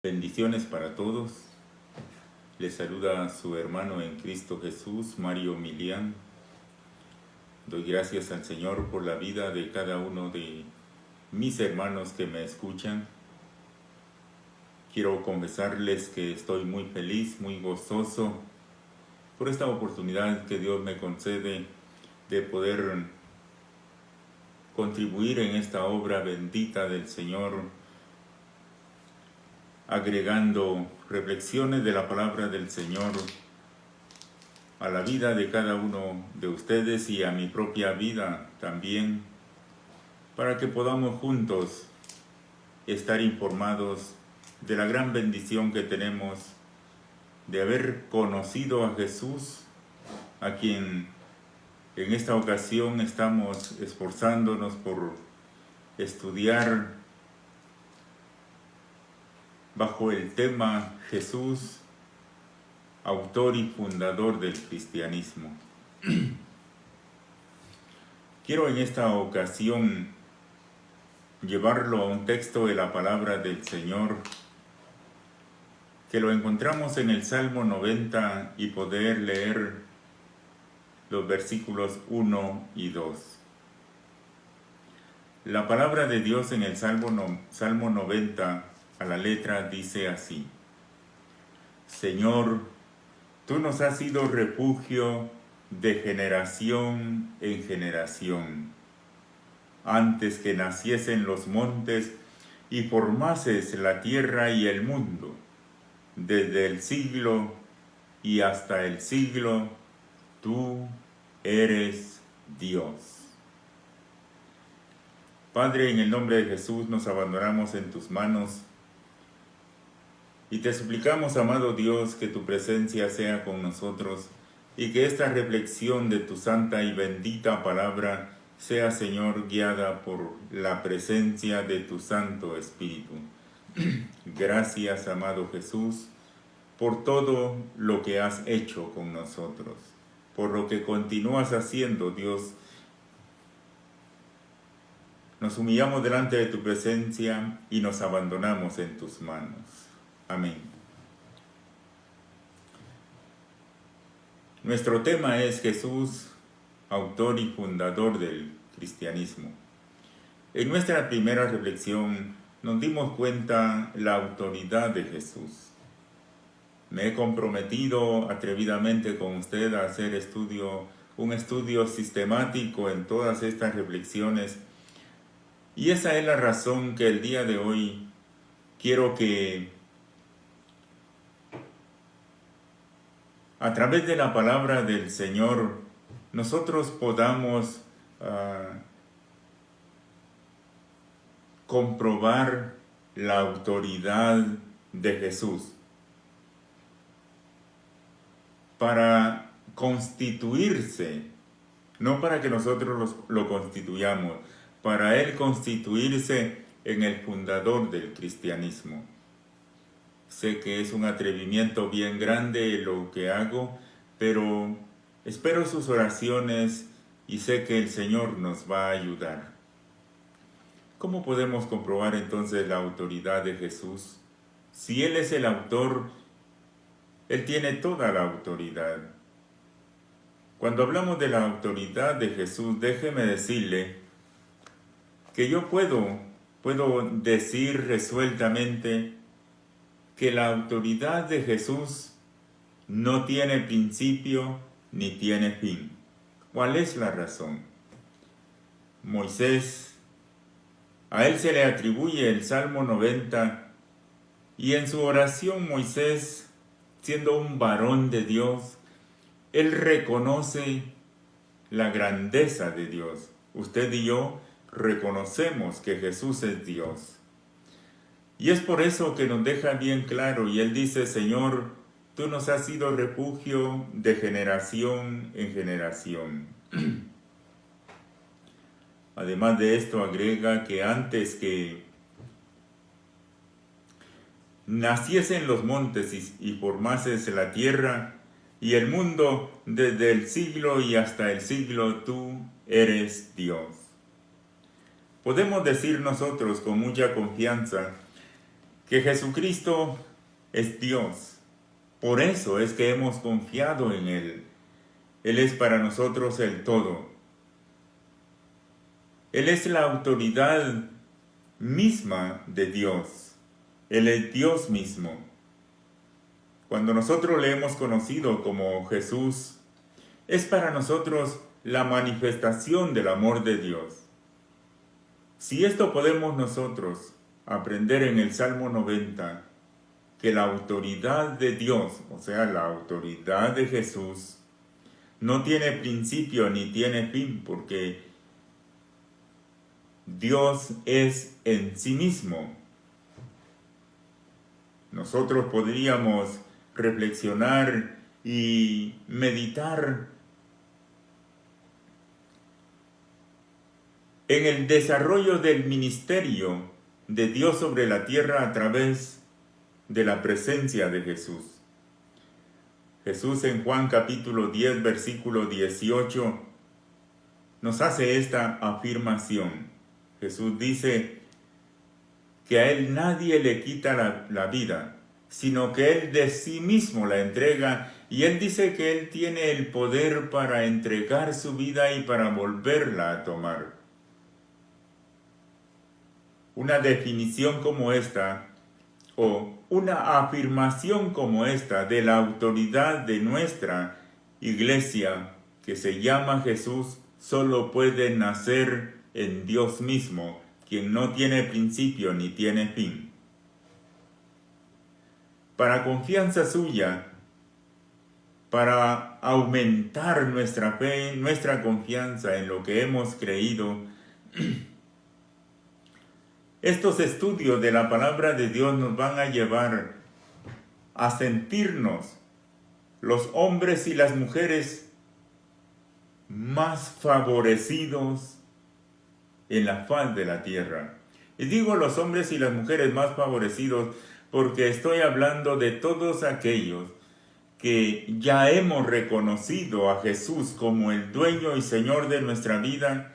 Bendiciones para todos. Les saluda su hermano en Cristo Jesús, Mario Milián. Doy gracias al Señor por la vida de cada uno de mis hermanos que me escuchan. Quiero confesarles que estoy muy feliz, muy gozoso por esta oportunidad que Dios me concede de poder contribuir en esta obra bendita del Señor, agregando reflexiones de la palabra del Señor a la vida de cada uno de ustedes y a mi propia vida también, para que podamos juntos estar informados de la gran bendición que tenemos de haber conocido a Jesús, a quien en esta ocasión estamos esforzándonos por estudiar bajo el tema Jesús, autor y fundador del cristianismo. Quiero en esta ocasión llevarlo a un texto de la palabra del Señor, que lo encontramos en el Salmo 90 y poder leer los versículos 1 y 2. La palabra de Dios en el Salmo 90 a la letra dice así: Señor, tú nos has sido refugio de generación en generación. Antes que naciesen los montes y formases la tierra y el mundo, desde el siglo y hasta el siglo, tú eres Dios. Padre, en el nombre de Jesús nos abandonamos en tus manos y te suplicamos, amado Dios, que tu presencia sea con nosotros y que esta reflexión de tu santa y bendita palabra sea, Señor, guiada por la presencia de tu Santo Espíritu. Gracias, amado Jesús, por todo lo que has hecho con nosotros, por lo que continúas haciendo, Dios. Nos humillamos delante de tu presencia y nos abandonamos en tus manos. Amén. Nuestro tema es Jesús, autor y fundador del cristianismo. En nuestra primera reflexión nos dimos cuenta la autoridad de Jesús. Me he comprometido atrevidamente con usted a hacer un estudio sistemático en todas estas reflexiones, y esa es la razón que el día de hoy quiero que a través de la palabra del Señor nosotros podamos comprobar la autoridad de Jesús para constituirse, no para que nosotros lo constituyamos, para Él constituirse en el fundador del cristianismo. Sé que es un atrevimiento bien grande lo que hago, pero espero sus oraciones y sé que el Señor nos va a ayudar. ¿Cómo podemos comprobar entonces la autoridad de Jesús? Si Él es el autor, Él tiene toda la autoridad. Cuando hablamos de la autoridad de Jesús, déjeme decirle que yo puedo decir resueltamente que la autoridad de Jesús no tiene principio ni tiene fin. ¿Cuál es la razón? Moisés, a él se le atribuye el Salmo 90, y en su oración Moisés, siendo un varón de Dios, él reconoce la grandeza de Dios. Usted y yo reconocemos que Jesús es Dios. Y es por eso que nos deja bien claro, y él dice: Señor, tú nos has sido refugio de generación en generación. Además de esto agrega que antes que naciesen los montes y formases la tierra y el mundo, desde el siglo y hasta el siglo, tú eres Dios. Podemos decir nosotros con mucha confianza que Jesucristo es Dios. Por eso es que hemos confiado en Él. Él es para nosotros el todo. Él es la autoridad misma de Dios. Él es Dios mismo. Cuando nosotros le hemos conocido como Jesús, es para nosotros la manifestación del amor de Dios. Si esto podemos nosotros aprender en el Salmo 90, que la autoridad de Dios, o sea, la autoridad de Jesús, no tiene principio ni tiene fin, porque Dios es en sí mismo. Nosotros podríamos reflexionar y meditar en el desarrollo del ministerio de Dios sobre la tierra a través de la presencia de Jesús. Jesús en Juan capítulo 10, versículo 18, nos hace esta afirmación. Jesús dice que a Él nadie le quita la vida, sino que Él de sí mismo la entrega, y Él dice que Él tiene el poder para entregar su vida y para volverla a tomar. Una definición como esta, o una afirmación como esta de la autoridad de nuestra iglesia que se llama Jesús, solo puede nacer en Dios mismo, quien no tiene principio ni tiene fin. Para confianza suya, para aumentar nuestra fe, nuestra confianza en lo que hemos creído, estos estudios de la palabra de Dios nos van a llevar a sentirnos los hombres y las mujeres más favorecidos en la faz de la tierra. Y digo los hombres y las mujeres más favorecidos porque estoy hablando de todos aquellos que ya hemos reconocido a Jesús como el dueño y Señor de nuestra vida.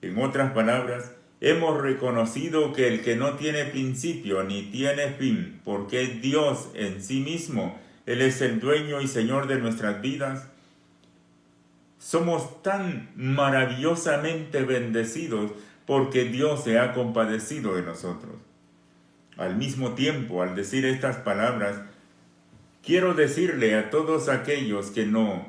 En otras palabras, hemos reconocido que el que no tiene principio ni tiene fin, porque es Dios en sí mismo, Él es el dueño y Señor de nuestras vidas. Somos tan maravillosamente bendecidos porque Dios se ha compadecido de nosotros. Al mismo tiempo, al decir estas palabras, quiero decirle a todos aquellos que no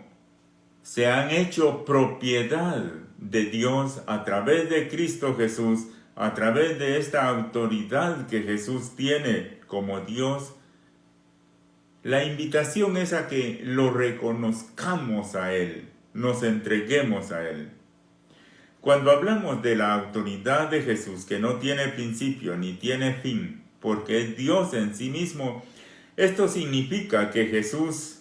se han hecho propiedad de Dios a través de Cristo Jesús, a través de esta autoridad que Jesús tiene como Dios, la invitación es a que lo reconozcamos a Él, nos entreguemos a Él. Cuando hablamos de la autoridad de Jesús, que no tiene principio ni tiene fin, porque es Dios en sí mismo, esto significa que Jesús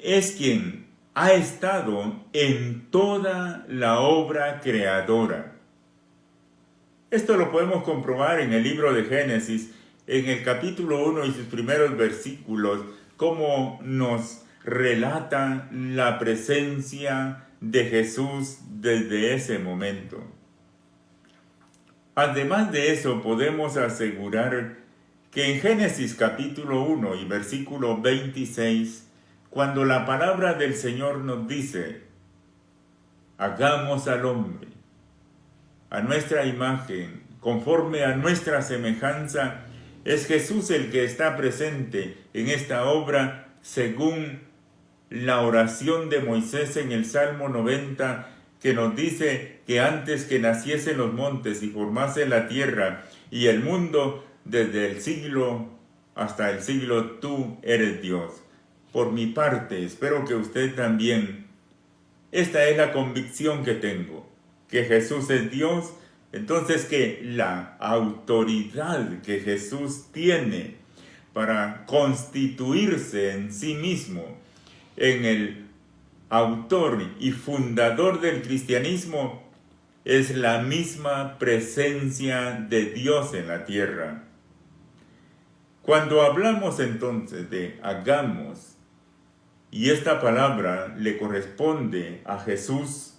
es quien ha estado en toda la obra creadora. Esto lo podemos comprobar en el libro de Génesis, en el capítulo 1 y sus primeros versículos, cómo nos relata la presencia de Jesús desde ese momento. Además de eso, podemos asegurar que en Génesis capítulo 1 y versículo 26, cuando la palabra del Señor nos dice, hagamos al hombre a nuestra imagen, conforme a nuestra semejanza, es Jesús el que está presente en esta obra según la oración de Moisés en el Salmo 90, que nos dice que antes que naciesen los montes y formase la tierra y el mundo, desde el siglo hasta el siglo, tú eres Dios. Por mi parte, espero que usted también. Esta es la convicción que tengo, que Jesús es Dios, entonces que la autoridad que Jesús tiene para constituirse en sí mismo en el autor y fundador del cristianismo es la misma presencia de Dios en la tierra. Cuando hablamos entonces de hagamos, y esta palabra le corresponde a Jesús,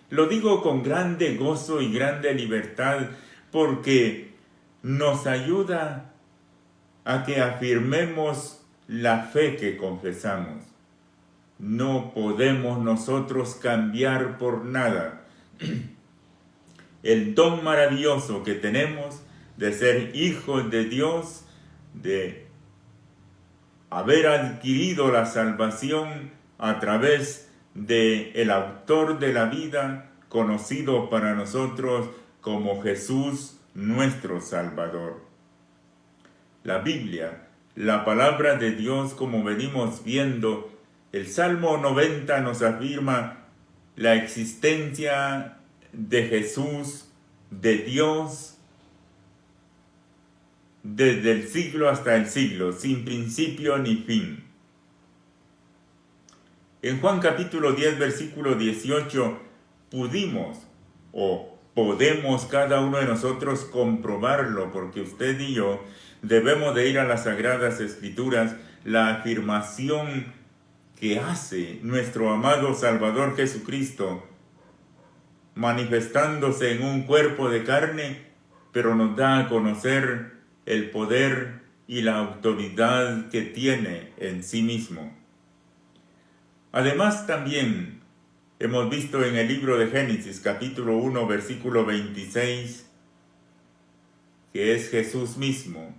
lo digo con grande gozo y grande libertad porque nos ayuda a que afirmemos la fe que confesamos. No podemos nosotros cambiar por nada el don maravilloso que tenemos de ser hijos de Dios, de haber adquirido la salvación a través de el autor de la vida, conocido para nosotros como Jesús nuestro Salvador. La Biblia, la palabra de Dios, como venimos viendo, el Salmo 90 nos afirma la existencia de Jesús, de Dios, desde el siglo hasta el siglo, sin principio ni fin. En Juan capítulo 10, versículo 18, pudimos o podemos cada uno de nosotros comprobarlo, porque usted y yo debemos de ir a las Sagradas Escrituras, la afirmación que hace nuestro amado Salvador Jesucristo, manifestándose en un cuerpo de carne, pero nos da a conocer el poder y la autoridad que tiene en sí mismo. Además, también hemos visto en el libro de Génesis, capítulo 1, versículo 26, que es Jesús mismo,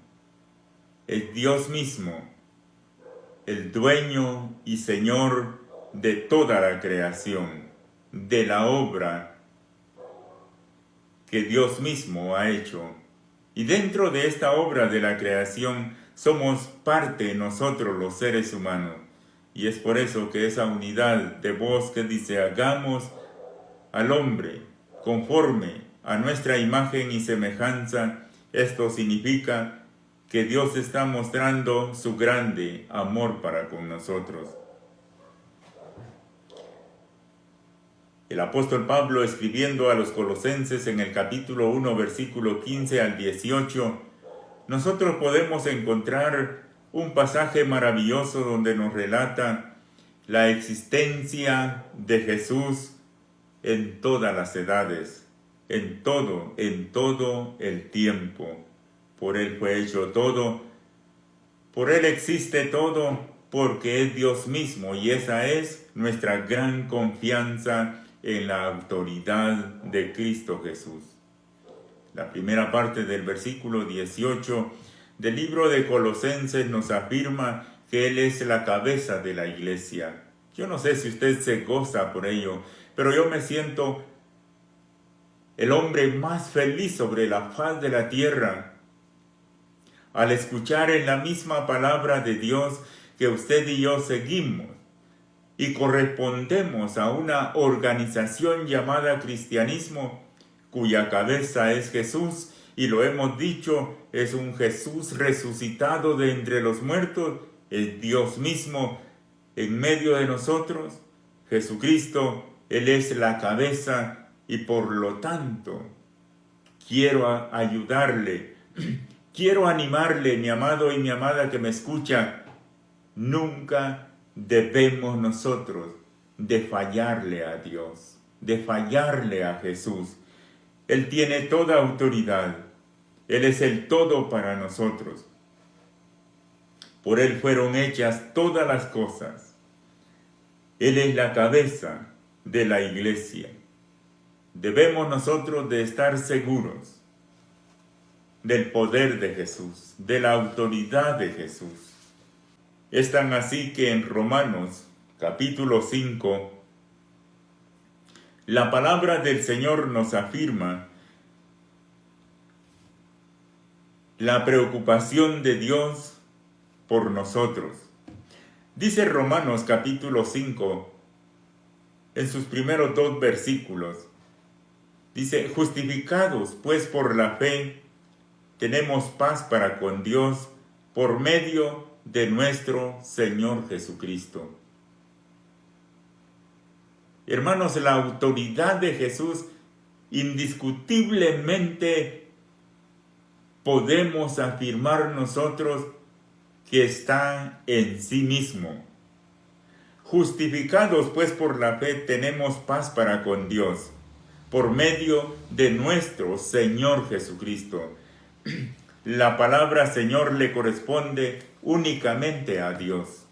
es Dios mismo, el dueño y Señor de toda la creación, de la obra que Dios mismo ha hecho. Y dentro de esta obra de la creación somos parte nosotros los seres humanos. Y es por eso que esa unidad de voz que dice, hagamos al hombre conforme a nuestra imagen y semejanza, esto significa que Dios está mostrando su grande amor para con nosotros. El apóstol Pablo, escribiendo a los Colosenses en el capítulo 1, versículo 15 al 18, nosotros podemos encontrar un pasaje maravilloso donde nos relata la existencia de Jesús en todas las edades, en todo el tiempo. Por Él fue hecho todo, por Él existe todo, porque es Dios mismo, y esa es nuestra gran confianza en la autoridad de Cristo Jesús. La primera parte del versículo 18 del libro de Colosenses nos afirma que Él es la cabeza de la iglesia. Yo no sé si usted se goza por ello, pero yo me siento el hombre más feliz sobre la faz de la tierra al escuchar en la misma palabra de Dios que usted y yo seguimos y correspondemos a una organización llamada cristianismo, cuya cabeza es Jesús, y lo hemos dicho, es un Jesús resucitado de entre los muertos, es Dios mismo en medio de nosotros. Jesucristo, Él es la cabeza, y por lo tanto quiero ayudarle, quiero animarle, mi amado y mi amada que me escucha. Nunca debemos nosotros de fallarle a Dios, de fallarle a Jesús. Él tiene toda autoridad. Él es el todo para nosotros. Por Él fueron hechas todas las cosas. Él es la cabeza de la iglesia. Debemos nosotros de estar seguros del poder de Jesús, de la autoridad de Jesús. Es tan así que en Romanos capítulo 5, la palabra del Señor nos afirma la preocupación de Dios por nosotros. Dice Romanos capítulo 5, en sus primeros 2 versículos, dice, justificados pues por la fe, tenemos paz para con Dios por medio de nuestro Señor Jesucristo. Hermanos, la autoridad de Jesús indiscutiblemente podemos afirmar nosotros que está en sí mismo. Justificados pues por la fe tenemos paz para con Dios por medio de nuestro Señor Jesucristo. la palabra Señor le corresponde únicamente a Dios.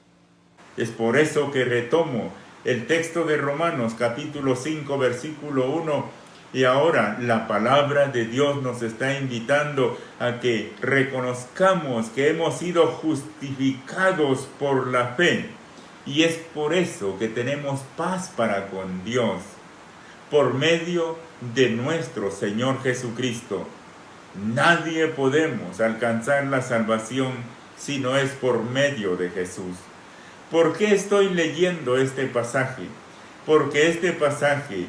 Es por eso que retomo el texto de Romanos capítulo 5 versículo 1, y ahora la palabra de Dios nos está invitando a que reconozcamos que hemos sido justificados por la fe, y es por eso que tenemos paz para con Dios, por medio de nuestro Señor Jesucristo. Nadie podemos alcanzar la salvación si no es por medio de Jesús. ¿Por qué estoy leyendo este pasaje? Porque este pasaje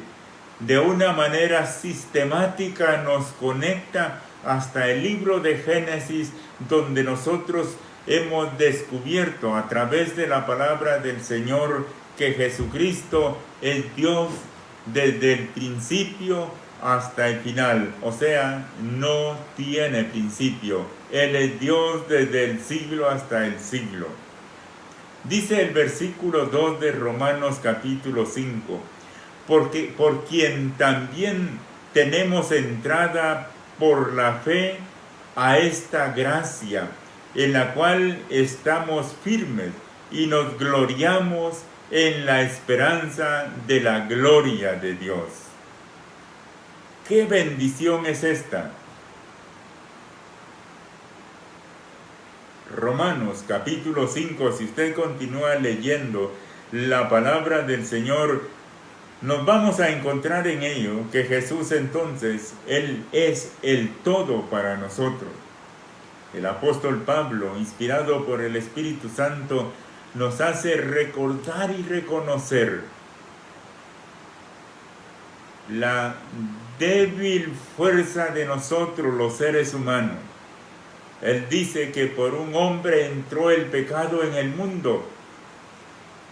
de una manera sistemática nos conecta hasta el libro de Génesis, donde nosotros hemos descubierto a través de la palabra del Señor que Jesucristo es Dios desde el principio hasta el final, o sea, no tiene principio. Él es Dios desde el siglo hasta el siglo. Dice el versículo 2 de Romanos capítulo 5, porque por quien también tenemos entrada por la fe a esta gracia, en la cual estamos firmes y nos gloriamos en la esperanza de la gloria de Dios. ¿Qué bendición es esta? Romanos capítulo 5, si usted continúa leyendo la palabra del Señor, nos vamos a encontrar en ello que Jesús entonces, Él es el todo para nosotros. El apóstol Pablo, inspirado por el Espíritu Santo, nos hace recordar y reconocer la débil fuerza de nosotros los seres humanos. Él dice que por un hombre entró el pecado en el mundo,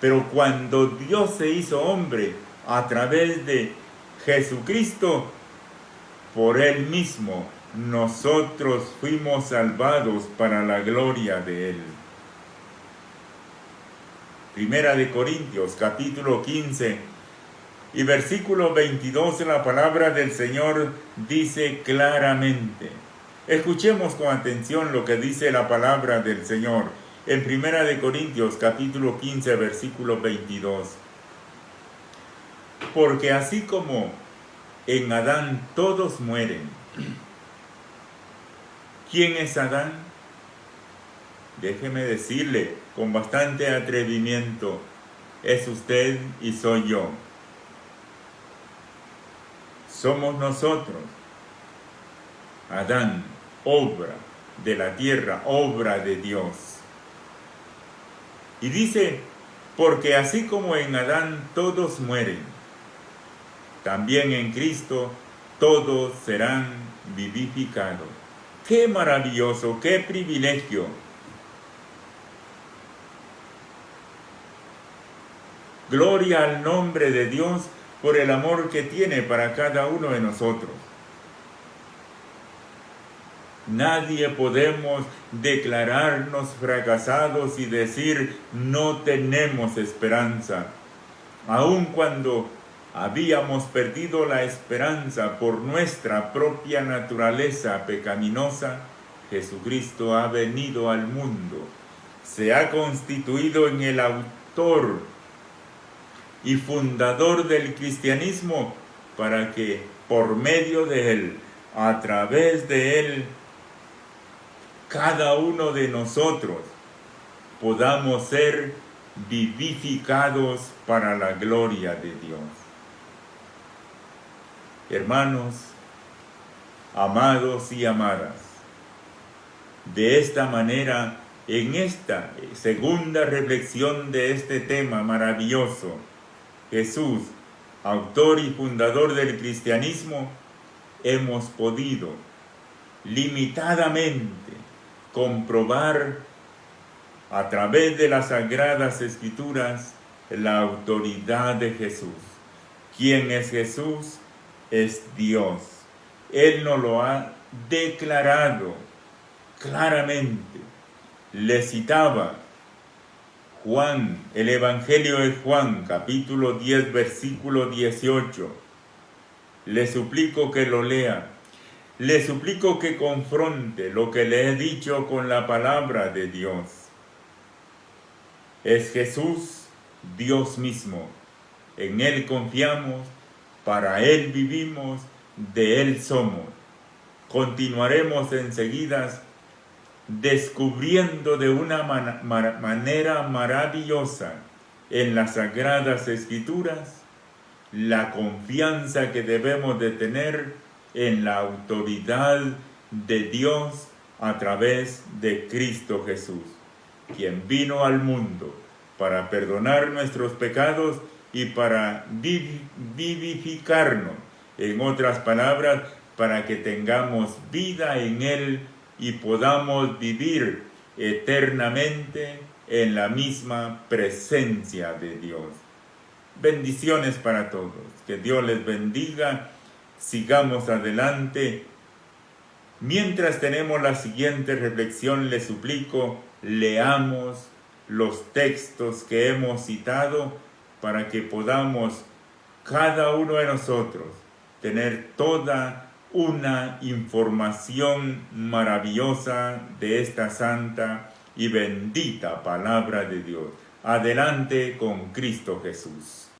pero cuando Dios se hizo hombre a través de Jesucristo, por Él mismo nosotros fuimos salvados para la gloria de Él. Primera de Corintios capítulo 15 y versículo 22, la palabra del Señor dice claramente. Escuchemos con atención lo que dice la palabra del Señor en Primera de Corintios capítulo 15 versículo 22. Porque así como en Adán todos mueren. ¿Quién es Adán? Déjeme decirle con bastante atrevimiento, es usted y soy yo. Somos nosotros. Adán, obra de la tierra, obra de Dios. Y dice, porque así como en Adán todos mueren, también en Cristo todos serán vivificados. ¡Qué maravilloso, qué privilegio! Gloria al nombre de Dios por el amor que tiene para cada uno de nosotros. Nadie podemos declararnos fracasados y decir no tenemos esperanza. Aun cuando habíamos perdido la esperanza por nuestra propia naturaleza pecaminosa, Jesucristo ha venido al mundo, se ha constituido en el autor y fundador del cristianismo para que por medio de Él, a través de Él, cada uno de nosotros podamos ser vivificados para la gloria de Dios. Hermanos, amados y amadas, de esta manera, en esta segunda reflexión de este tema maravilloso, Jesús, autor y fundador del cristianismo, hemos podido limitadamente comprobar a través de las Sagradas Escrituras la autoridad de Jesús. ¿Quién es Jesús? Es Dios. Él nos lo ha declarado claramente. Le citaba Juan, el Evangelio de Juan, capítulo 10, versículo 18. Le suplico que lo lea. Le suplico que confronte lo que le he dicho con la palabra de Dios. Es Jesús, Dios mismo. En Él confiamos, para Él vivimos, de Él somos. Continuaremos enseguida descubriendo de una manera maravillosa en las Sagradas Escrituras la confianza que debemos de tener en la autoridad de Dios a través de Cristo Jesús, quien vino al mundo para perdonar nuestros pecados y para vivificarnos. En otras palabras, para que tengamos vida en Él y podamos vivir eternamente en la misma presencia de Dios. Bendiciones para todos. Que Dios les bendiga. Sigamos adelante. Mientras tenemos la siguiente reflexión, les suplico, leamos los textos que hemos citado para que podamos, cada uno de nosotros, tener toda una información maravillosa de esta santa y bendita palabra de Dios. Adelante con Cristo Jesús.